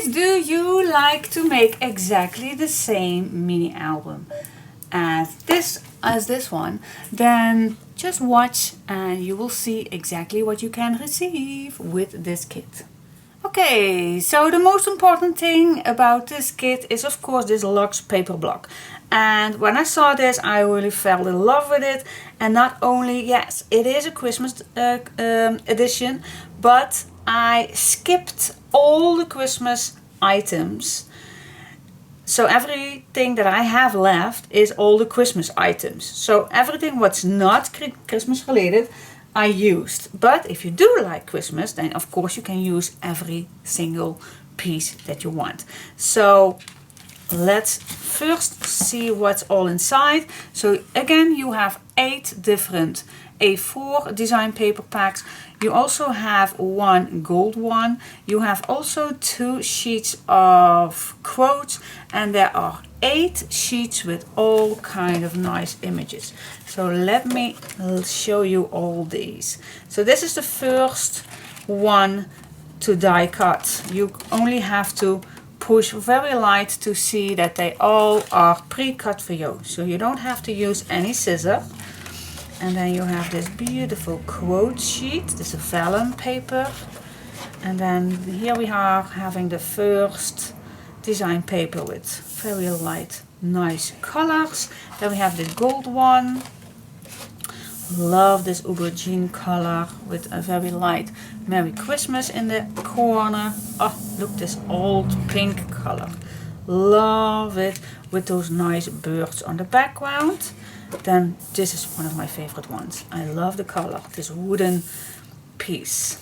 guys, do you like to make exactly the same mini album as this one? Then just watch and you will see exactly what you can receive with this kit. Okay, so the most important thing about this kit is of course this luxe paper block. And when I saw this, I really fell in love with it. And not only, yes, it is a Christmas edition, but I skipped all the Christmas items. So everything that I have left is all the Christmas items. So everything what's not Christmas related, I used. But if you do like Christmas, then of course you can use every single piece that you want. So let's first see what's all inside. So again, you have 8 different A4 design paper packs. You also have one gold one. You have also 2 sheets of quotes, and there are 8 sheets with all kind of nice images. So let me show you all these. So this is the first one to die cut. You only have to push very light to see that they all are pre-cut for you. So you don't have to use any scissors. And then you have this beautiful quote sheet. This is vellum paper. And then here we are having the first design paper with very light, nice colors. Then we have the gold one. Love this aubergine color with a very light Merry Christmas in the corner. Oh, look, this old pink color. Love it with those nice birds on the background. Then this is one of my favorite ones. I love the color, this wooden piece.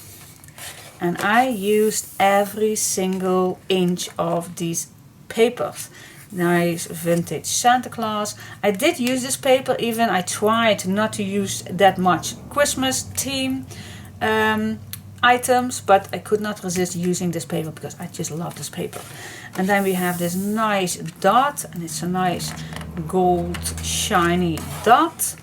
And I used every single inch of these papers. Nice vintage Santa Claus. I did use this paper, even I tried not to use that much Christmas theme items, but I could not resist using this paper because I just love this paper. And then we have this nice dot, and it's a nice gold shiny dot.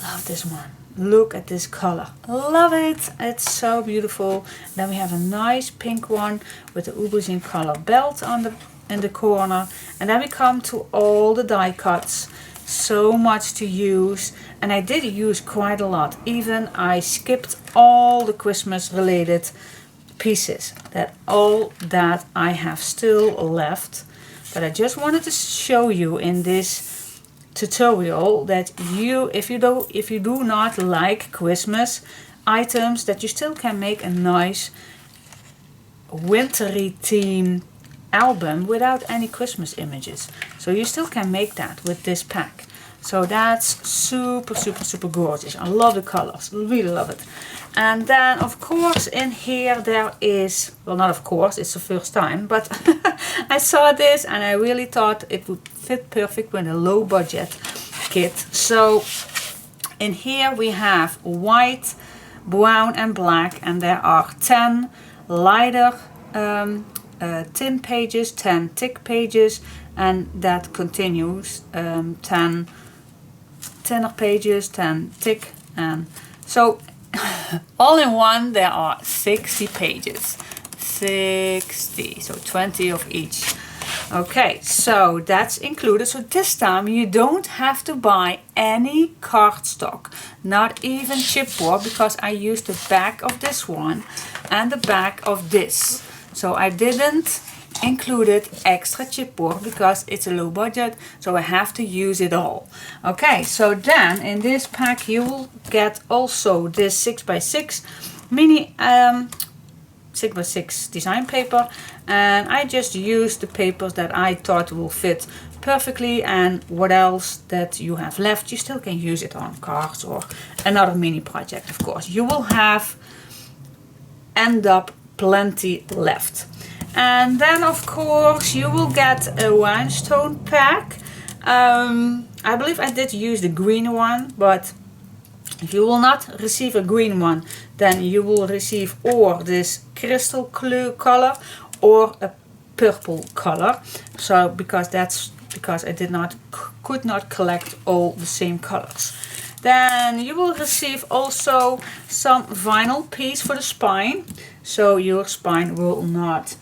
Love this one. Look at this color. Love it. It's so beautiful. Then we have a nice pink one with the aubergine color belt on in the corner. And then we come to all the die cuts. So much to use, and I did use quite a lot. Even I skipped all the Christmas related pieces. All that I have still left, but I just wanted to show you in this tutorial that if you do not like Christmas items, that you still can make a nice wintry theme album without any Christmas images. So you still can make that with this pack. So that's super, super, super gorgeous. I love the colors, really love it. And then of course in here there is, well, not of course, it's the first time, but I saw this and I really thought it would fit perfect with a low budget kit. So in here we have white, brown and black, and there are 10 lighter thin pages, 10 thick pages, and that continues 10 thinner pages, 10 thick, and so all in one there are 60 pages. 60, so 20 of each. Okay, so that's included. So this time you don't have to buy any cardstock, not even chipboard, because I used the back of this one and the back of this. So I didn't include extra chipboard because it's a low budget, so I have to use it all. Okay, so then in this pack you will get also this 6x6 mini 6x6 design paper, and I just used the papers that I thought will fit perfectly, and what else that you have left you still can use it on cards or another mini project. Of course you will end up plenty left. And then of course you will get a Rhinestone Pack. I believe I did use the green one, but if you will not receive a green one, then you will receive or this crystal color or a purple color. So because I could not collect all the same colors. Then you will receive also some vinyl piece for the spine, so your spine will not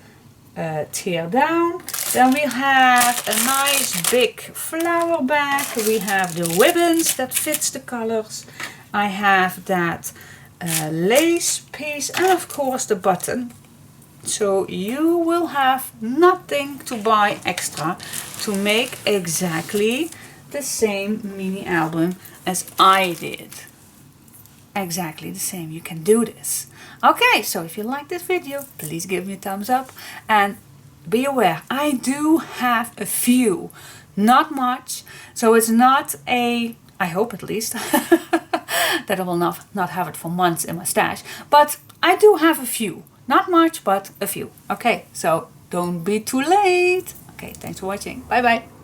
tear down. Then we have a nice big flower bag. We have the ribbons that fits the colors. I have that lace piece and of course the button. So you will have nothing to buy extra to make exactly the same mini album as I did. Exactly the same. You can do this. Okay, so if you like this video, please give me a thumbs up and be aware, I do have a few, not much, so it's not a, I hope at least, that I will not have it for months in my stash, but I do have a few, not much, but a few. Okay, so don't be too late. Okay, thanks for watching. Bye bye.